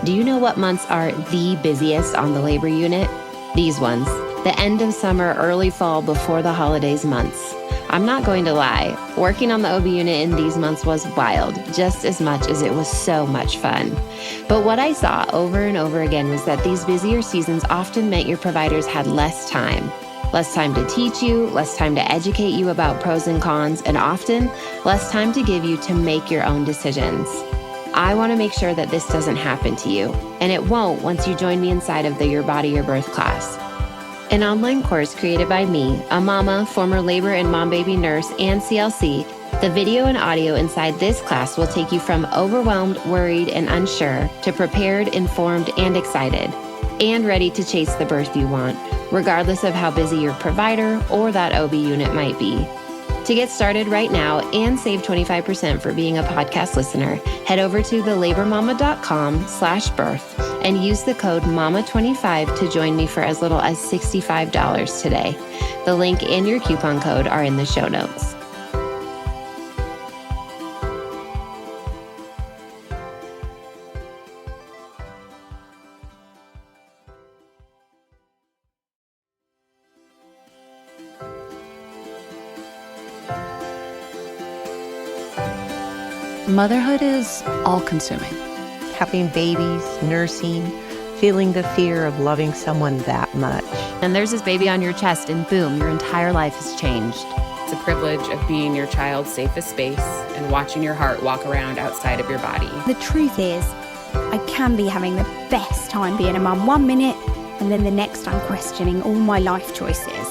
Do you know what months are the busiest on the labor unit? These ones, the end of summer, early fall, before the holidays months. I'm not going to lie, working on the OB unit in these months was wild, just as much as it was so much fun. But what I saw over and over again was that these busier seasons often meant your providers had less time. Less time to teach you, less time to educate you about pros and cons, and often less time to give you to make your own decisions. I want to make sure that this doesn't happen to you, and it won't once you join me inside of the Your Body, Your Birth class. An online course created by me, a mama, former labor and mom-baby nurse, and CLC. The video and audio inside this class will take you from overwhelmed, worried, and unsure to prepared, informed, and excited, and ready to chase the birth you want, regardless of how busy your provider or that OB unit might be. To get started right now and save 25% for being a podcast listener, head over to thelabormama.com/birth and use the code MAMA25 to join me for as little as $65 today. The link and your coupon code are in the show notes. Motherhood is all-consuming. Having babies, nursing, feeling the fear of loving someone that much. And there's this baby on your chest and boom, your entire life has changed. It's a privilege of being your child's safest space and watching your heart walk around outside of your body. The truth is, I can be having the best time being a mum 1 minute, and then the next I'm questioning all my life choices.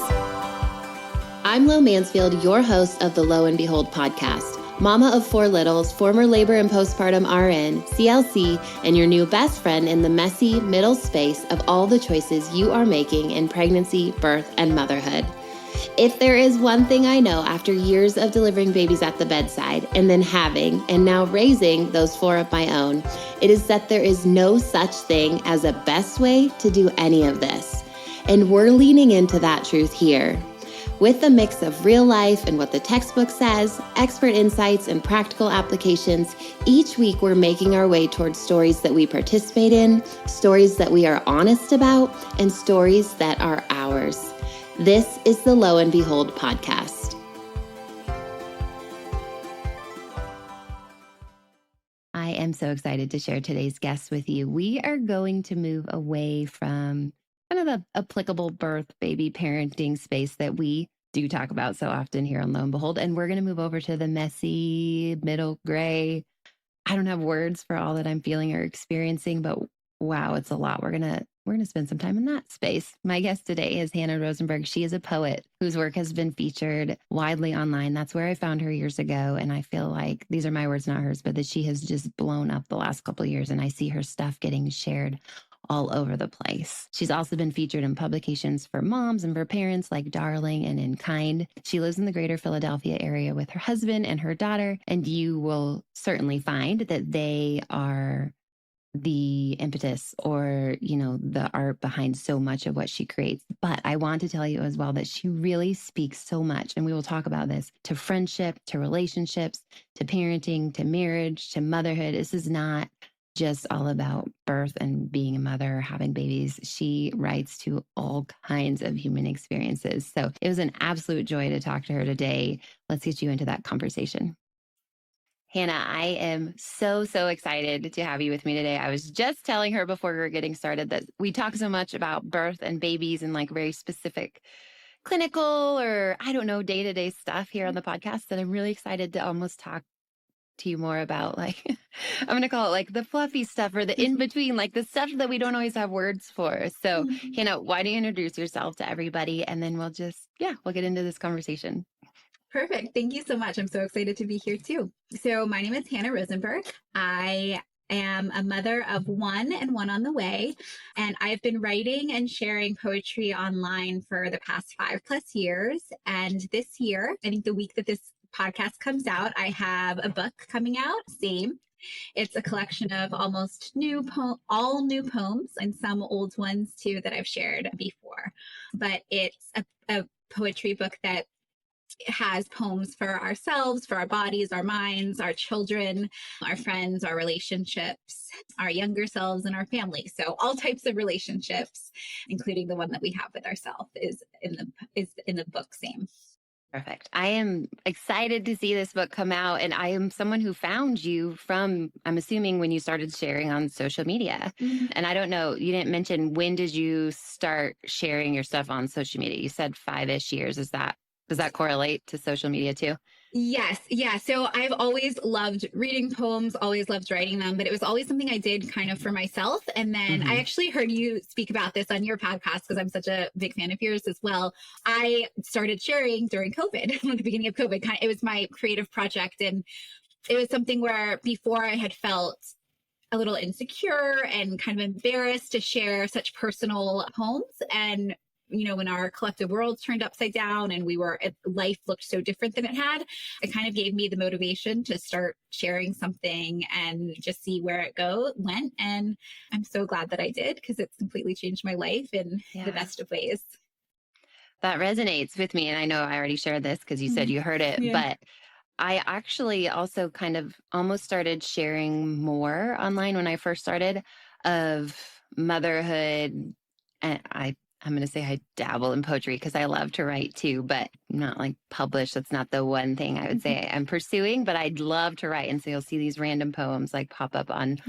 I'm Lo Mansfield, your host of the Lo and Behold podcast. Mama of 4 littles, former labor and postpartum RN, CLC, and your new best friend in the messy middle space of all the choices you are making in pregnancy, birth, and motherhood. If there is one thing I know after years of delivering babies at the bedside and then having and now raising those 4 of my own, it is that there is no such thing as a best way to do any of this. And we're leaning into that truth here. With a mix of real life and what the textbook says, expert insights, and practical applications, each week we're making our way towards stories that we participate in, stories that we are honest about, and stories that are ours. This is the Lo and Behold podcast. I am so excited to share today's guest with you. We are going to move away from kind of the applicable birth, baby parenting space that we do talk about so often here on Lo and Behold. And we're going to move over to the messy, middle gray. I don't have words for all that I'm feeling or experiencing, but wow, it's a lot. We're going to spend some time in that space. My guest today is Hannah Rosenberg. She is a poet whose work has been featured widely online. That's where I found her years ago. And I feel like these are my words, not hers, but that she has just blown up the last couple of years. And I see her stuff getting shared all over the place. She's also been featured in publications for moms and for parents like Darling and In Kind. She lives in the greater Philadelphia area with her husband and her daughter, and you will certainly find that they are the impetus or, the art behind so much of what she creates. But I want to tell you as well that she really speaks so much, and we will talk about this, to friendship, to relationships, to parenting, to marriage, to motherhood. This is not just all about birth and being a mother, having babies. She writes to all kinds of human experiences. So it was an absolute joy to talk to her today. Let's get you into that conversation. Hannah, I am so excited to have you with me today. I was just telling her before we were getting started that we talk so much about birth and babies and like very specific clinical or day-to-day stuff here on the podcast that I'm really excited to almost talk to you more about, like, I'm going to call it like the fluffy stuff or the in-between, like the stuff that we don't always have words for. So, Hannah, why don't you introduce yourself to everybody? And then we'll get into this conversation. Perfect. Thank you so much. I'm so excited to be here too. So my name is Hannah Rosenberg. I am a mother of 1 and 1 on the way. And I've been writing and sharing poetry online for the past 5+ years. And this year, I think the week that this podcast comes out, I have a book coming out. Same. It's a collection of almost all new poems and some old ones too that I've shared before. But it's a poetry book that has poems for ourselves, for our bodies, our minds, our children, our friends, our relationships, our younger selves, and our family. So all types of relationships, including the one that we have with ourselves, is in the book same. Perfect. I am excited to see this book come out. And I am someone who found you from, I'm assuming, when you started sharing on social media. Mm-hmm. And I don't know, you didn't mention, when did you start sharing your stuff on social media? You said 5-ish years. Does that correlate to social media too? Yes. Yeah. So I've always loved reading poems, always loved writing them, but it was always something I did kind of for myself. And then I actually heard you speak about this on your podcast because I'm such a big fan of yours as well. I started sharing during COVID, at the beginning of COVID. It was my creative project. And it was something where before I had felt a little insecure and kind of embarrassed to share such personal poems. And when our collective worlds turned upside down and life looked so different than it had, it kind of gave me the motivation to start sharing something and just see where it went. And I'm so glad that I did, because it's completely changed my life in the best of ways. That resonates with me. And I know I already shared this because you said you heard it, but I actually also kind of almost started sharing more online when I first started of motherhood. And I'm going to say I dabble in poetry because I love to write too, but not like published. That's not the one thing I would say I'm pursuing, but I'd love to write. And so you'll see these random poems like pop up on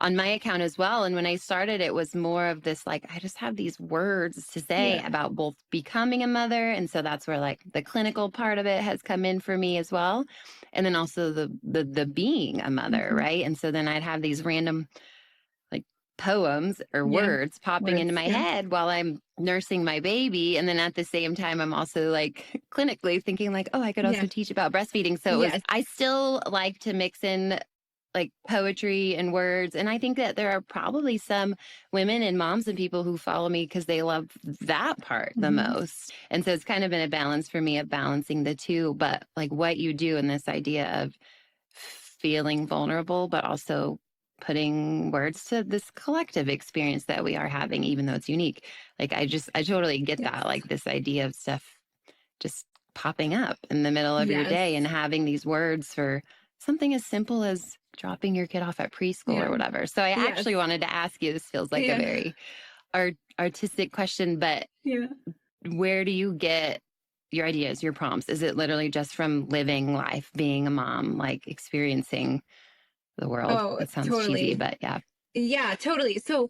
my account as well. And when I started, it was more of this, like, I just have these words to say about both becoming a mother. And so that's where like the clinical part of it has come in for me as well. And then also the being a mother, right? And so then I'd have these random poems or words popping into my head while I'm nursing my baby. And then at the same time, I'm also like clinically thinking like, oh, I could also teach about breastfeeding. So I still like to mix in like poetry and words. And I think that there are probably some women and moms and people who follow me because they love that part the most. And so it's kind of been a balance for me of balancing the two. But like what you do in this idea of feeling vulnerable, but also putting words to this collective experience that we are having, even though it's unique. Like, I totally get that, like this idea of stuff just popping up in the middle of your day and having these words for something as simple as dropping your kid off at preschool or whatever. So I actually wanted to ask you, this feels like a very artistic question, but where do you get your ideas, your prompts? Is it literally just from living life, being a mom, like experiencing the world? Oh, it sounds totally. cheesy, but yeah, totally. So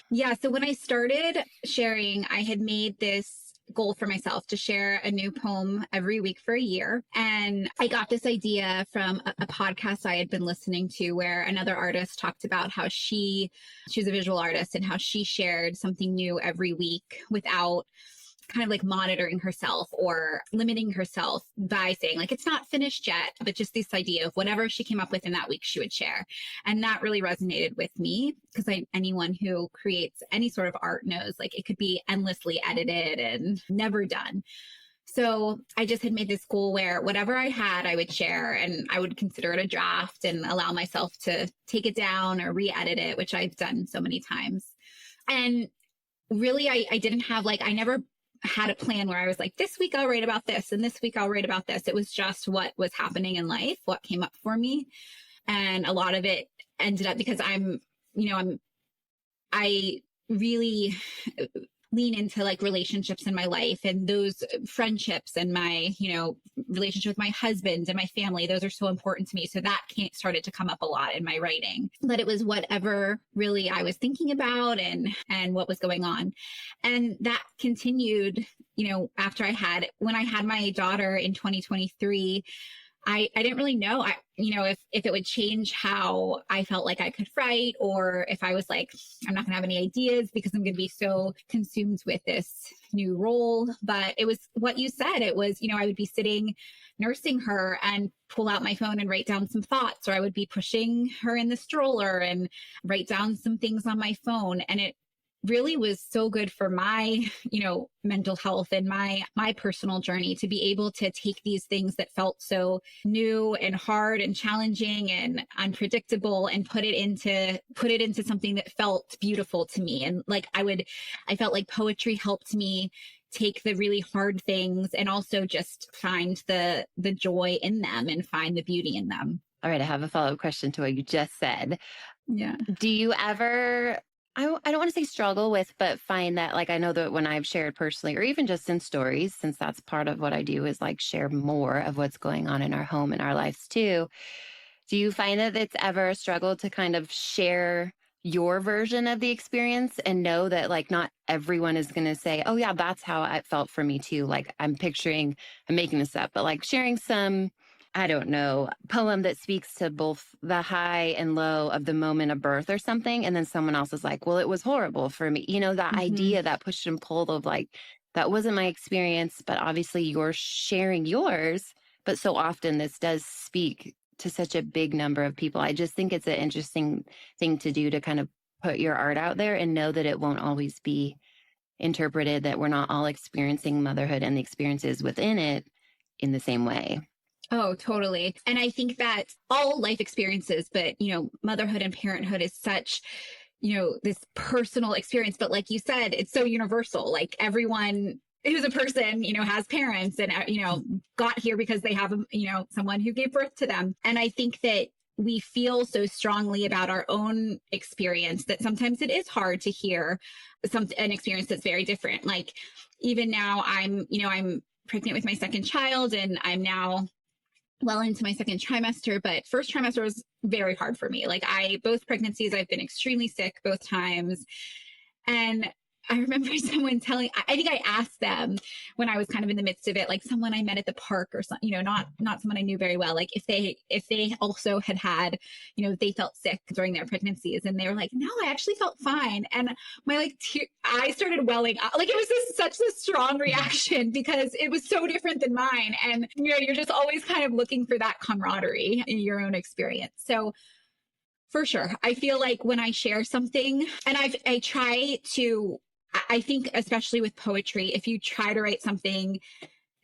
when I started sharing, I had made this goal for myself to share a new poem every week for a year. And I got this idea from a podcast I had been listening to where another artist talked about how she's a visual artist and how she shared something new every week without kind of like monitoring herself or limiting herself by saying like, it's not finished yet, but just this idea of whatever she came up with in that week, she would share. And that really resonated with me because anyone who creates any sort of art knows like it could be endlessly edited and never done. So I just had made this goal where whatever I had, I would share, and I would consider it a draft and allow myself to take it down or re-edit it, which I've done so many times. And really, I didn't have I never had a plan where I was like, this week I'll write about this and this week I'll write about this. It was just what was happening in life, what came up for me. And a lot of it ended up because I really lean into like relationships in my life and those friendships and my, relationship with my husband and my family. Those are so important to me. So that started to come up a lot in my writing, but it was whatever really I was thinking about and what was going on. And that continued, after when I had my daughter in 2023, I didn't really know, if it would change how I felt like I could write, or if I was like, I'm not gonna have any ideas because I'm gonna be so consumed with this new role. But it was what you said. It was, I would be sitting nursing her and pull out my phone and write down some thoughts, or I would be pushing her in the stroller and write down some things on my phone. And it really was so good for my, mental health and my personal journey to be able to take these things that felt so new and hard and challenging and unpredictable and put it into something that felt beautiful to me. And I felt like poetry helped me take the really hard things and also just find the joy in them and find the beauty in them. All right, I have a follow-up question to what you just said. Yeah. Do you ever, I don't want to say struggle with, but find that, like, I know that when I've shared personally, or even just in stories, since that's part of what I do is like share more of what's going on in our home and our lives too. Do you find that it's ever a struggle to kind of share your version of the experience and know that like not everyone is going to say, oh yeah, that's how it felt for me too. Like I'm making this up, but like sharing some, I don't know, poem that speaks to both the high and low of the moment of birth or something. And then someone else is like, well, it was horrible for me. You know, that idea, that push and pull of like, that wasn't my experience, but obviously you're sharing yours. But so often this does speak to such a big number of people. I just think it's an interesting thing to do to kind of put your art out there and know that it won't always be interpreted, that we're not all experiencing motherhood and the experiences within it in the same way. Oh, totally. And I think that all life experiences, but, you know, motherhood and parenthood is such, you know, this personal experience. But like you said, it's so universal. Like everyone who's a person, you know, has parents and, you know, got here because they have, you know, someone who gave birth to them. And I think that we feel so strongly about our own experience that sometimes it is hard to hear an experience that's very different. Like even now I'm pregnant with my second child and I'm now well into my second trimester, but first trimester was very hard for me. Like both pregnancies, I've been extremely sick both times. And I remember someone I think I asked them when I was kind of in the midst of it, like someone I met at the park or something, you know, not someone I knew very well, like if they also had, you know, they felt sick during their pregnancies, and they were like, no, I actually felt fine. And my I started welling up. Like it was such a strong reaction because it was so different than mine. And, you know, you're just always kind of looking for that camaraderie in your own experience. So for sure, I feel like when I share something, and I try to, I think especially with poetry, if you try to write something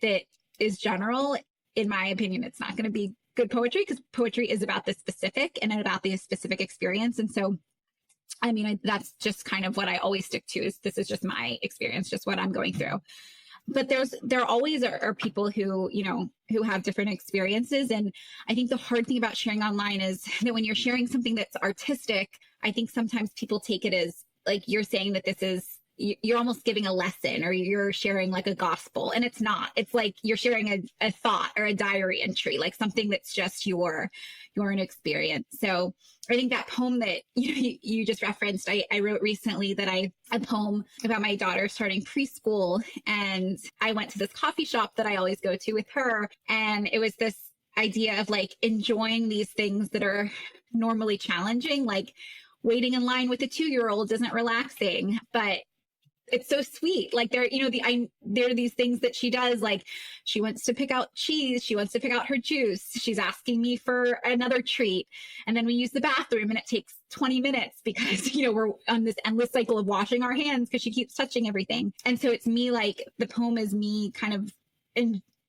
that is general, in my opinion, it's not going to be good poetry because poetry is about the specific and about the specific experience. And so, I mean, that's just kind of what I always stick to is this is just my experience, just what I'm going through. But there always are people who, you know, who have different experiences. And I think the hard thing about sharing online is that when you're sharing something that's artistic, I think sometimes people take it as like you're saying that this is, you're almost giving a lesson or you're sharing like a gospel, and it's not. It's like you're sharing a thought or a diary entry, like something that's just your own experience. So I think that poem that you just referenced, I wrote recently a poem about my daughter starting preschool, and I went to this coffee shop that I always go to with her, and it was this idea of like enjoying these things that are normally challenging, like waiting in line with a 2-year-old isn't relaxing, but it's so sweet. Like there are these things that she does. Like she wants to pick out cheese. She wants to pick out her juice. She's asking me for another treat. And then we use the bathroom and it takes 20 minutes because, you know, we're on this endless cycle of washing our hands because she keeps touching everything. And so it's me, like the poem is me kind of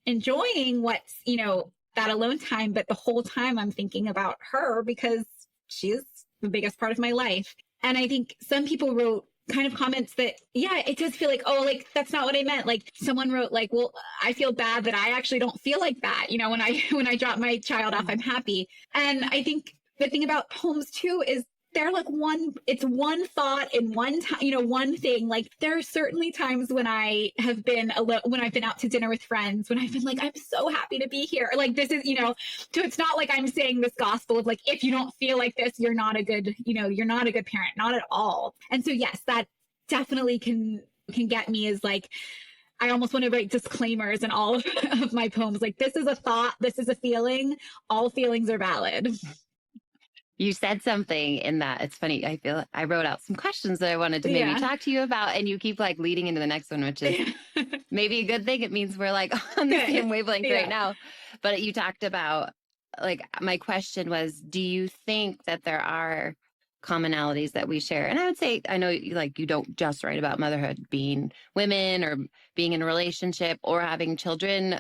enjoying what's, you know, that alone time. But the whole time I'm thinking about her because she is the biggest part of my life. And I think some people wrote kind of comments that, yeah, it does feel like, oh, like, that's not what I meant. Like someone wrote like, well, I feel bad that I actually don't feel like that. You know, when I drop my child off, I'm happy. And I think the thing about poems too, is they're like it's one thought in one time, you know, one thing. Like there are certainly times when I have been alone, when I've been out to dinner with friends, when I've been like, I'm so happy to be here. Like this is, you know, so it's not like I'm saying this gospel of like, if you don't feel like this, you're not a good, you know, you're not a good parent, not at all. And so, yes, that definitely can get me as like, I almost want to write disclaimers in all of my poems. Like this is a thought, this is a feeling, all feelings are valid. You said something in that. It's funny. I feel I wrote out some questions that I wanted to maybe talk to you about, and you keep like leading into the next one, which is maybe a good thing. It means we're like on the same wavelength right now. But you talked about, like, my question was, do you think that there are commonalities that we share? And I would say, I know like you don't just write about motherhood, being women or being in a relationship or having children,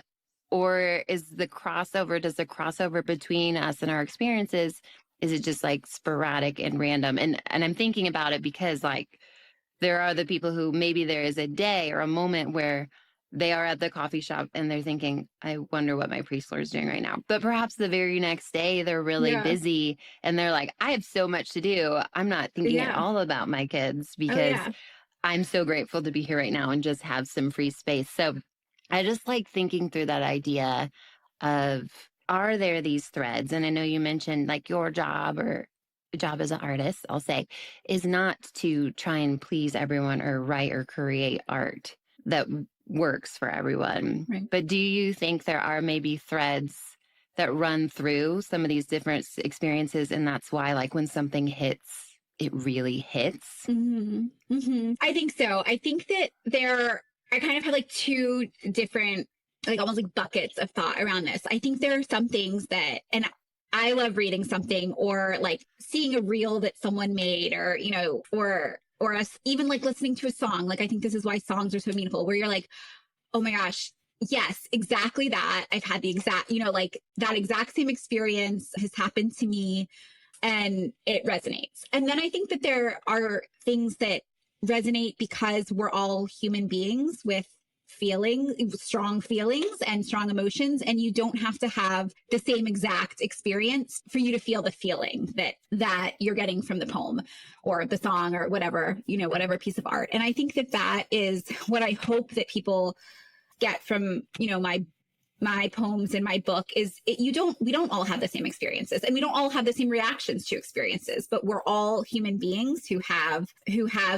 or does the crossover between us and our experiences, is it just like sporadic and random? And I'm thinking about it because like there are the people who maybe there is a day or a moment where they are at the coffee shop and they're thinking, I wonder what my preschooler is doing right now. But perhaps the very next day they're really Yeah. busy and they're like, I have so much to do. I'm not thinking at Yeah. all about my kids Oh, because yeah. I'm so grateful to be here right now and just have some free space. So I just like thinking through that idea of, are there these threads? And I know you mentioned like your job or job as an artist, I'll say, is not to try and please everyone or write or create art that works for everyone. Right. But do you think there are maybe threads that run through some of these different experiences? And that's why, like, when something hits, it really hits? I think so. I think that I kind of have like two different, like almost like buckets of thought around this. I think there are some things that, and I love reading something or like seeing a reel that someone made or, you know, or us even like listening to a song. Like, I think this is why songs are so meaningful, where you're like, oh my gosh, yes, exactly that. I've had the exact, you know, like that exact same experience has happened to me and it resonates. And then I think that there are things that resonate because we're all human beings with strong feelings and strong emotions, and you don't have to have the same exact experience for you to feel the feeling that you're getting from the poem or the song or whatever, you know, whatever piece of art. And I think that is what I hope that people get from, you know, my poems in my book is we don't all have the same experiences and we don't all have the same reactions to experiences, but we're all human beings who have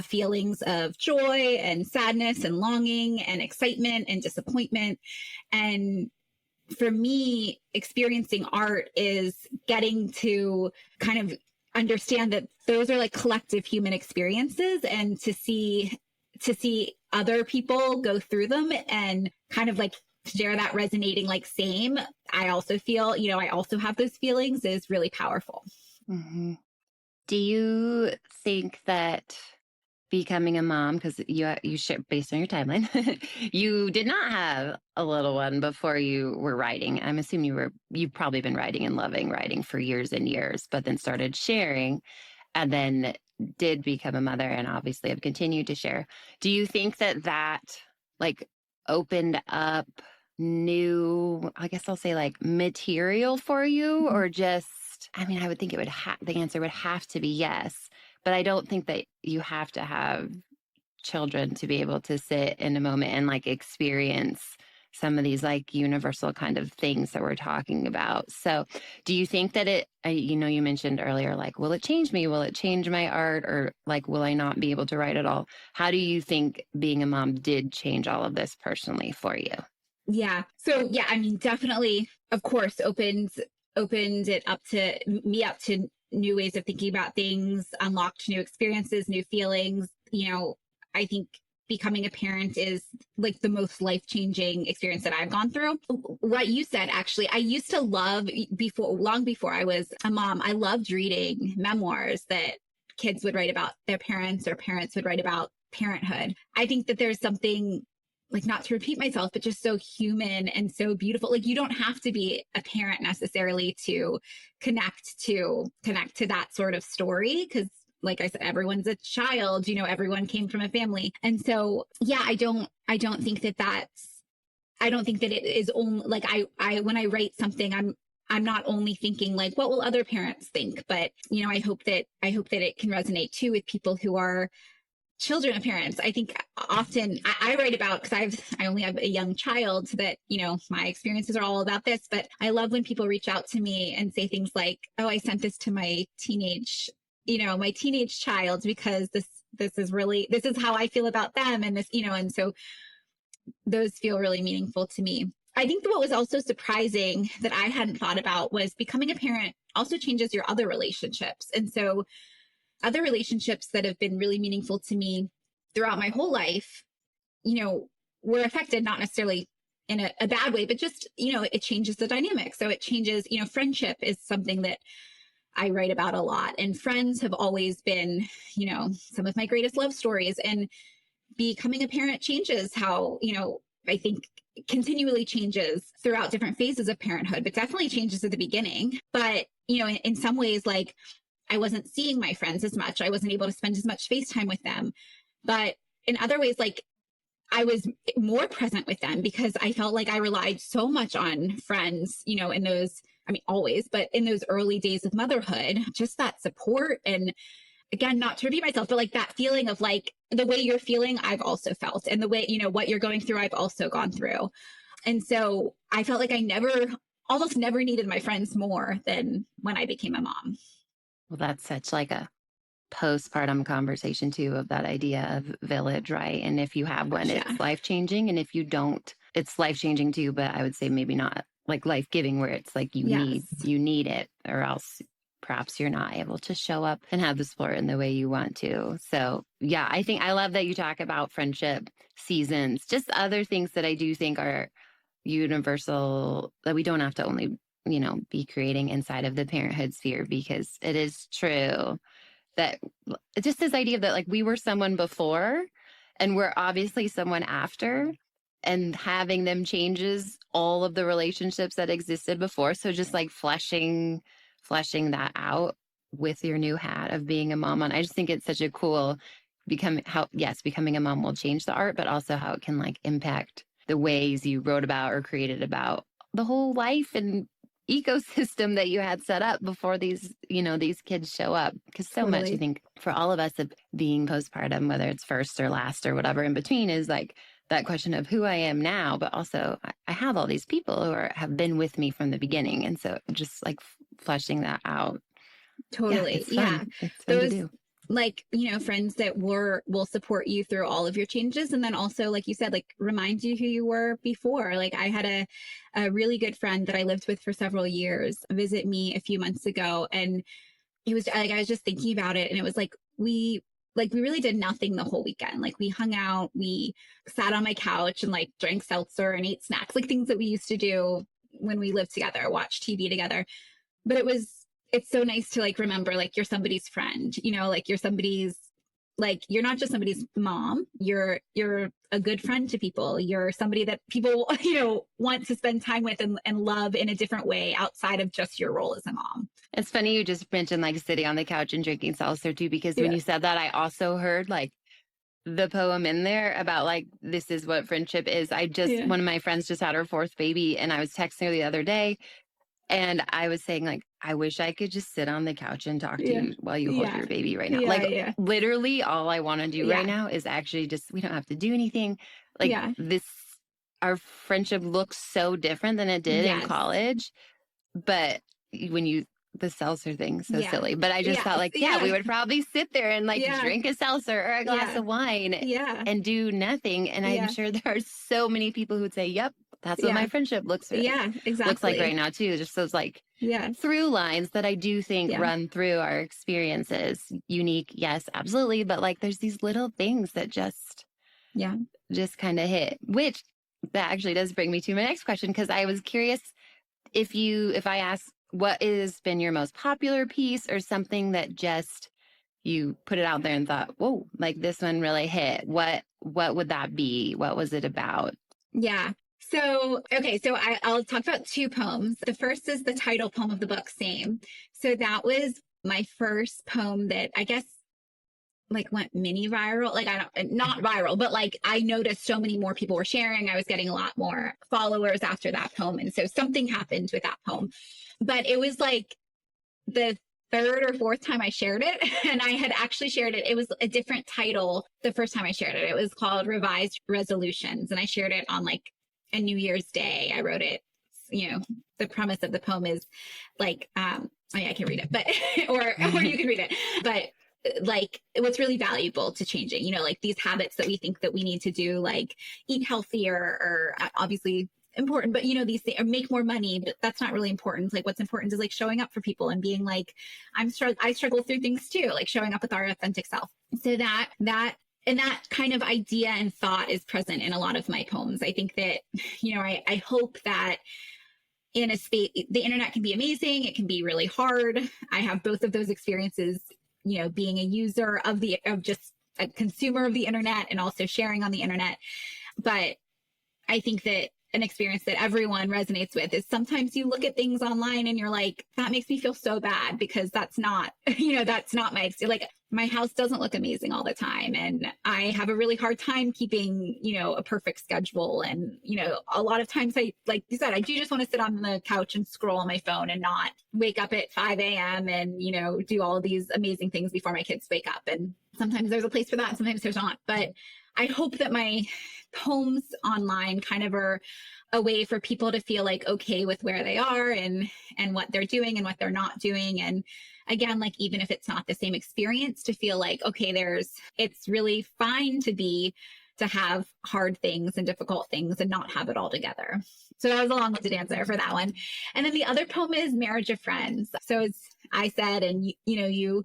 feelings of joy and sadness and longing and excitement and disappointment. And for me, experiencing art is getting to kind of understand that those are like collective human experiences, and to see other people go through them and kind of like share that resonating like same. I also feel, you know, I also have those feelings is really powerful. Mm-hmm. Do you think that becoming a mom, because you share based on your timeline, you did not have a little one before you were writing? I'm assuming you've probably been writing and loving writing for years and years, but then started sharing and then did become a mother and obviously have continued to share. Do you think that like opened up new, I guess I'll say like material for you, or just, I mean, I would think the answer would have to be yes, but I don't think that you have to have children to be able to sit in a moment and like experience some of these like universal kind of things that we're talking about. So do you think that you know, you mentioned earlier, like, will it change me? Will it change my art? Or like, will I not be able to write at all? How do you think being a mom did change all of this personally for you? Yeah. So yeah, I mean, definitely, of course, opened it up to new ways of thinking about things, unlocked new experiences, new feelings. You know, I think becoming a parent is like the most life-changing experience that I've gone through. What you said, actually, I used to love long before I was a mom, I loved reading memoirs that kids would write about their parents or parents would write about parenthood. I think that there's something, like, not to repeat myself, but just so human and so beautiful. Like, you don't have to be a parent necessarily to connect to that sort of story, because like I said, everyone's a child, you know, everyone came from a family. And so, yeah, I don't think that it is only like, I when I write something, I'm not only thinking like, what will other parents think? But, you know, I hope that it can resonate too with people who are children of parents. I think often I write about, because I only have a young child, so that, you know, my experiences are all about this. But I love when people reach out to me and say things like, oh, I sent this to my teenage child because this is how I feel about them. And this, you know, and so those feel really meaningful to me. I think what was also surprising that I hadn't thought about was becoming a parent also changes your other relationships. And so other relationships that have been really meaningful to me throughout my whole life, you know, were affected, not necessarily in a bad way, but just, you know, it changes the dynamic. So it changes, you know, friendship is something that I write about a lot, and friends have always been, you know, some of my greatest love stories. And becoming a parent changes how, you know, I think continually changes throughout different phases of parenthood, but definitely changes at the beginning. But, you know, in some ways, like, I wasn't seeing my friends as much. I wasn't able to spend as much FaceTime with them. But in other ways, like I was more present with them because I felt like I relied so much on friends, you know, in those, I mean, always, but in those early days of motherhood, just that support. And again, not to repeat myself, but like that feeling of like the way you're feeling, I've also felt, and the way, you know, what you're going through, I've also gone through. And so I felt like I almost never needed my friends more than when I became a mom. Well, that's such like a postpartum conversation too, of that idea of village, right? And if you have one, Yeah. it's life-changing. And if you don't, it's life-changing too, but I would say maybe not like life-giving, where it's like you need it, or else perhaps you're not able to show up and have the support in the way you want to. So yeah, I think I love that you talk about friendship seasons, just other things that I do think are universal, that we don't have to only, you know, be creating inside of the parenthood sphere, because it is true that just this idea that like we were someone before and we're obviously someone after, and having them changes all of the relationships that existed before. So just like fleshing that out with your new hat of being a mom. And I just think it's such a cool becoming a mom will change the art, but also how it can like impact the ways you wrote about or created about the whole life and ecosystem that you had set up before these, you know, these kids show up. Because so much, I think, for all of us of being postpartum, whether it's first or last or whatever in between, is like that question of who I am now, but also I have all these people who have been with me from the beginning. And so just like fleshing that out. Totally. Yeah. It's fun to do. Like, you know, friends that will support you through all of your changes. And then also, like you said, like remind you who you were before. Like I had a really good friend that I lived with for several years visit me a few months ago. And it was like, I was just thinking about it. And it was like, we really did nothing the whole weekend. Like we hung out, we sat on my couch and like drank seltzer and ate snacks, like things that we used to do when we lived together, watch TV together. But it's so nice to like remember, like you're somebody's friend, you know, like you're not just somebody's mom, you're a good friend to people. You're somebody that people, you know, want to spend time with and love in a different way outside of just your role as a mom. It's funny you just mentioned like sitting on the couch and drinking seltzer too, because when you said that, I also heard like the poem in there about like, this is what friendship is. One of my friends just had her fourth baby, and I was texting her the other day, and I was saying like, I wish I could just sit on the couch and talk to you while you hold your baby right now. Literally all I want to do right now is actually just, we don't have to do anything. Like our friendship looks so different than it did in college. But the seltzer thing, so silly. But I just felt like, we would probably sit there and like drink a seltzer or a glass of wine and do nothing. And I'm sure there are so many people who would say, yep, that's what my friendship looks like right now too. Just those like through lines that I do think run through our experiences. Unique, yes, absolutely. But like there's these little things that just kind of hit, which that actually does bring me to my next question. Because I was curious if I ask, what has been your most popular piece, or something that just you put it out there and thought, whoa, like this one really hit. What would that be? What was it about? Yeah. So I'll talk about two poems. The first is the title poem of the book, Same. So that was my first poem that I guess like went mini viral. Like not viral, but like I noticed so many more people were sharing. I was getting a lot more followers after that poem. And so something happened with that poem. But it was like the third or fourth time I shared it. And I had actually shared it. It was a different title the first time I shared it. It was called Revised Resolutions. And I shared it on like a New Year's Day. I wrote it, you know, the premise of the poem is like, I can read it, but, or you can read it, but like what's really valuable to changing, you know, like these habits that we think that we need to do, like eat healthier, or obviously important, but you know, these things, or make more money, but that's not really important. Like what's important is like showing up for people and being like, I struggle through things too, like showing up with our authentic self. So that kind of idea and thought is present in a lot of my poems. I think that, you know, I hope that in a space, the internet can be amazing. It can be really hard. I have both of those experiences, you know, being a user of just a consumer of the internet and also sharing on the internet. But I think that an experience that everyone resonates with is sometimes you look at things online and you're like, that makes me feel so bad because that's not, you know, that's not my, like my house doesn't look amazing all the time. And I have a really hard time keeping, a perfect schedule. And, a lot of times like you said, I do just want to sit on the couch and scroll on my phone and not wake up at 5 a.m. and, do all of these amazing things before my kids wake up. And sometimes there's a place for that. Sometimes there's not. But I hope that my poems online kind of are a way for people to feel like okay with where they are and what they're doing and what they're not doing. And again, like, even if it's not the same experience, to feel like, okay, it's really fine to have hard things and difficult things and not have it all together. So that was a long-winded answer for that one. And then the other poem is Marriage of Friends. So as I said, and you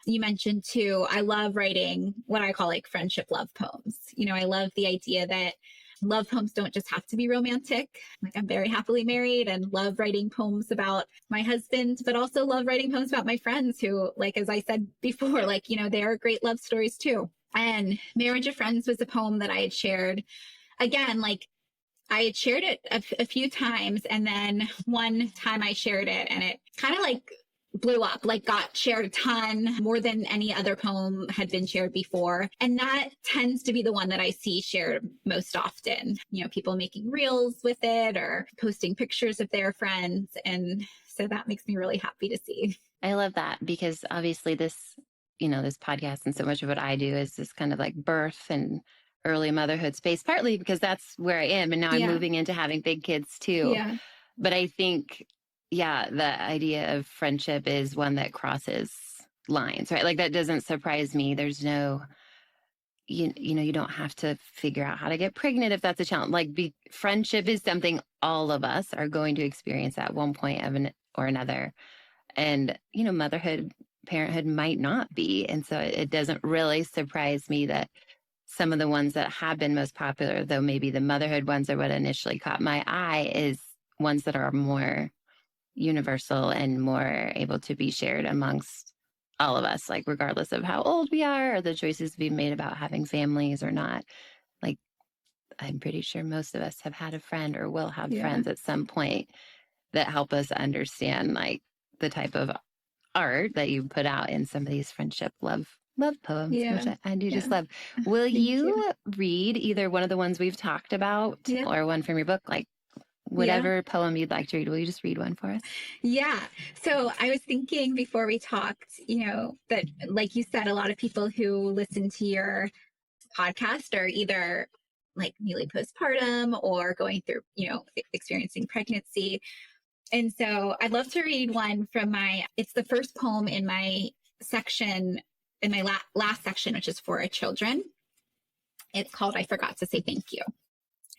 mentioned too, I love writing what I call like friendship love poems. I love the idea that love poems don't just have to be romantic. Like, I'm very happily married and love writing poems about my husband, but also love writing poems about my friends who, like, as I said before, like, they are great love stories too. And Marriage of Friends was a poem that I had shared. Again, like, I had shared it a few times. And then one time I shared it and it kind of like blew up, like got shared a ton, more than any other poem had been shared before. And that tends to be the one that I see shared most often. People making reels with it or posting pictures of their friends. And so that makes me really happy to see. I love that, because obviously this podcast and so much of what I do is this kind of like birth and early motherhood space, partly because that's where I am. And now I'm moving into having big kids too. Yeah. But I think, the idea of friendship is one that crosses lines, right? Like, that doesn't surprise me. There's no, you don't have to figure out how to get pregnant if that's a challenge. Like, friendship is something all of us are going to experience at one point or another. And, motherhood, parenthood might not be. And so it doesn't really surprise me that some of the ones that have been most popular, though maybe the motherhood ones are what initially caught my eye, is ones that are more universal and more able to be shared amongst all of us, like, regardless of how old we are or the choices we've made about having families or not. Like, I'm pretty sure most of us have had a friend or will have friends at some point that help us understand, like, the type of art that you put out in some of these friendship love poems, which I do just love. Will you read either one of the ones we've talked about or one from your book? Like, whatever poem you'd like to read, will you just read one for us? Yeah. So I was thinking before we talked, that, like you said, a lot of people who listen to your podcast are either like newly postpartum or going through, experiencing pregnancy. And so I'd love to read one from it's the first poem in my section, in my last section, which is for children. It's called I Forgot to Say Thank You.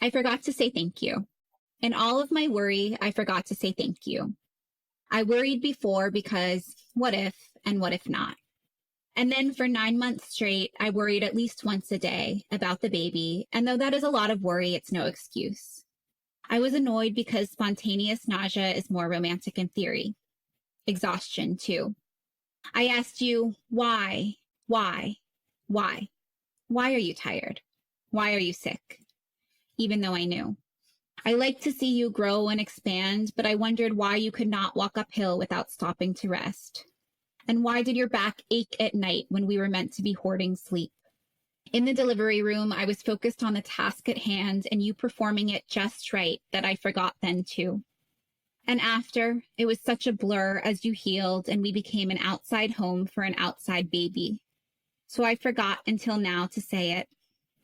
I forgot to say thank you. In all of my worry, I forgot to say thank you. I worried before because what if and what if not? And then for 9 months straight, I worried at least once a day about the baby. And though that is a lot of worry, it's no excuse. I was annoyed because spontaneous nausea is more romantic in theory. Exhaustion, too. I asked you, why? Why are you tired? Why are you sick? Even though I knew. I liked to see you grow and expand, but I wondered why you could not walk uphill without stopping to rest. And why did your back ache at night when we were meant to be hoarding sleep? In the delivery room, I was focused on the task at hand and you performing it just right that I forgot then too. And after, it was such a blur as you healed and we became an outside home for an outside baby. So I forgot until now to say it,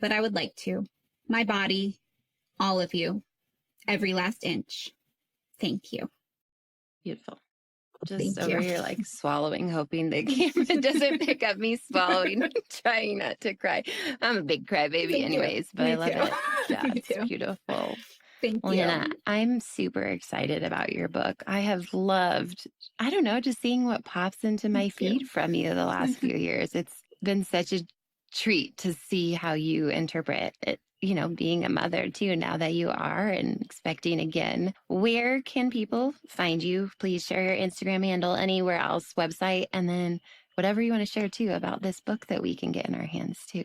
but I would like to. My body, all of you. Every last inch. Thank you. Beautiful. Just over here, like, swallowing, hoping the camera doesn't pick up me swallowing, trying not to cry. I'm a big crybaby anyways, but I love it. Yeah, it's beautiful. Thank you. Hannah, I'm super excited about your book. I have loved, just seeing what pops into my feed from you the last few years. It's been such a treat to see how you interpret it. Being a mother too, now that you are and expecting again. Where can people find you? Please share your Instagram handle, anywhere else, website, and then whatever you want to share too about this book that we can get in our hands too.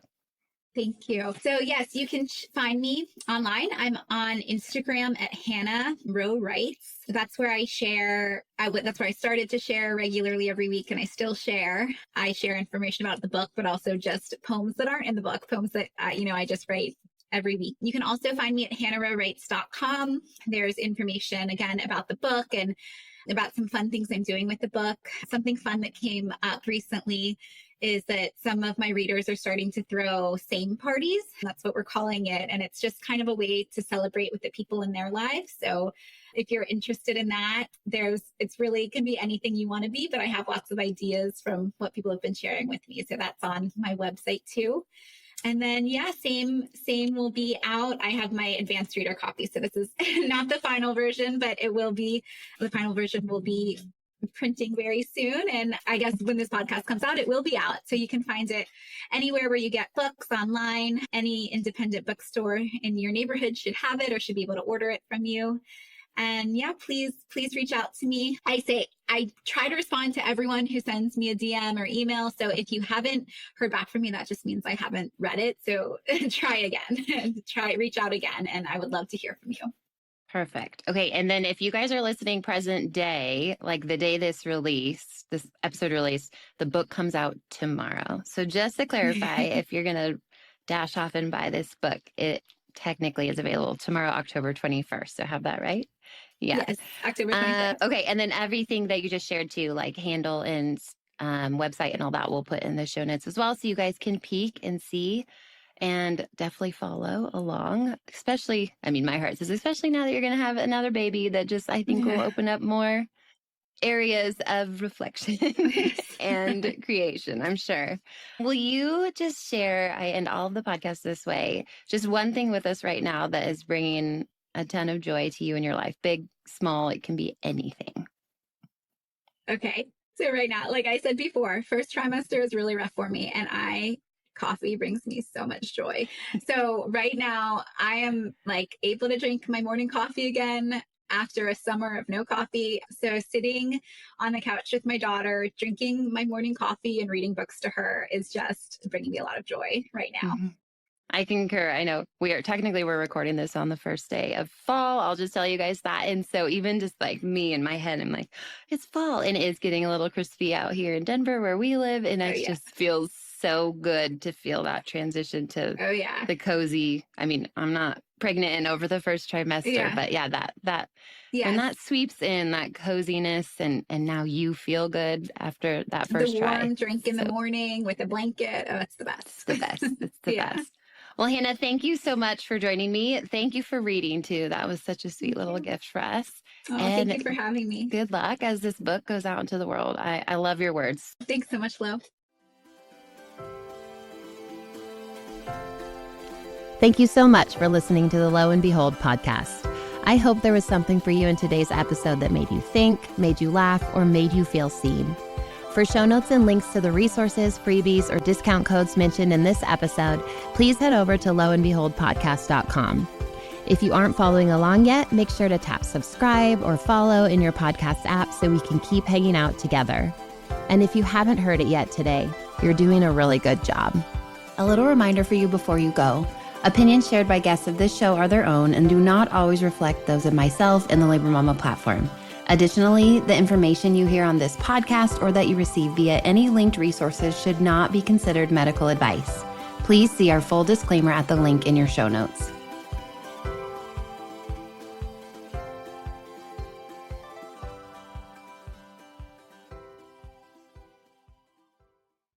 Thank you. So yes, you can find me online. I'm on Instagram at Hannah Row Writes. That's where I share. That's where I started to share regularly every week, and I still share. I share information about the book, but also just poems that aren't in the book, poems that I just write every week. You can also find me at hannahrowites.com. There's information again about the book and about some fun things I'm doing with the book. Something fun that came up recently is that some of my readers are starting to throw same parties. That's what we're calling it. And it's just kind of a way to celebrate with the people in their lives. So if you're interested in that, it's really can be anything you want to be, but I have lots of ideas from what people have been sharing with me. So that's on my website too. And then, same will be out. I have my advanced reader copy. So this is not the final version, but the final version will be printing very soon. And I guess when this podcast comes out, it will be out. So you can find it anywhere where you get books online. Any independent bookstore in your neighborhood should have it or should be able to order it from you. And please reach out to me. I try to respond to everyone who sends me a DM or email. So if you haven't heard back from me, that just means I haven't read it. So try again, reach out again. And I would love to hear from you. Perfect. Okay. And then if you guys are listening present day, like the day this episode released, the book comes out tomorrow. So just to clarify, if you're going to dash off and buy this book, it technically is available tomorrow, October 21st. So have that right? Yes, October 21st. Okay. And then everything that you just shared too, like handle and website and all that, we'll put in the show notes as well. So you guys can peek and see and definitely follow along. Especially, my heart says, especially now that you're going to have another baby, that just, I think will open up more areas of reflection and creation, I'm sure. Will you just share, I end all of the podcasts this way, just one thing with us right now that is bringing a ton of joy to you in your life? Big, small, it can be anything. Okay. So right now, like I said before, first trimester is really rough for me, and coffee brings me so much joy. So right now I am able to drink my morning coffee again after a summer of no coffee. So sitting on the couch with my daughter, drinking my morning coffee and reading books to her is just bringing me a lot of joy right now. Mm-hmm. I concur. I know we're recording this on the first day of fall. I'll just tell you guys that. And so even just like me in my head, I'm like, it's fall, and it is getting a little crispy out here in Denver where we live. And it just feels so good to feel that transition to the cozy. I'm not pregnant and over the first trimester, but that when that sweeps in, that coziness, and now you feel good after that first the warm drink in the morning with a blanket. Oh, it's the best. It's the best. It's the best. Well, Hannah, thank you so much for joining me. Thank you for reading too. That was such a sweet little gift for us. Oh, thank you for having me. Good luck as this book goes out into the world. I love your words. Thanks so much, Flo. Thank you so much for listening to the Lo and Behold podcast. I hope there was something for you in today's episode that made you think, made you laugh, or made you feel seen. For show notes and links to the resources, freebies, or discount codes mentioned in this episode, please head over to loandbeholdpodcast.com. If you aren't following along yet, make sure to tap subscribe or follow in your podcast app so we can keep hanging out together. And if you haven't heard it yet today, you're doing a really good job. A little reminder for you before you go. Opinions shared by guests of this show are their own and do not always reflect those of myself and the Labor Mama platform. Additionally, the information you hear on this podcast or that you receive via any linked resources should not be considered medical advice. Please see our full disclaimer at the link in your show notes.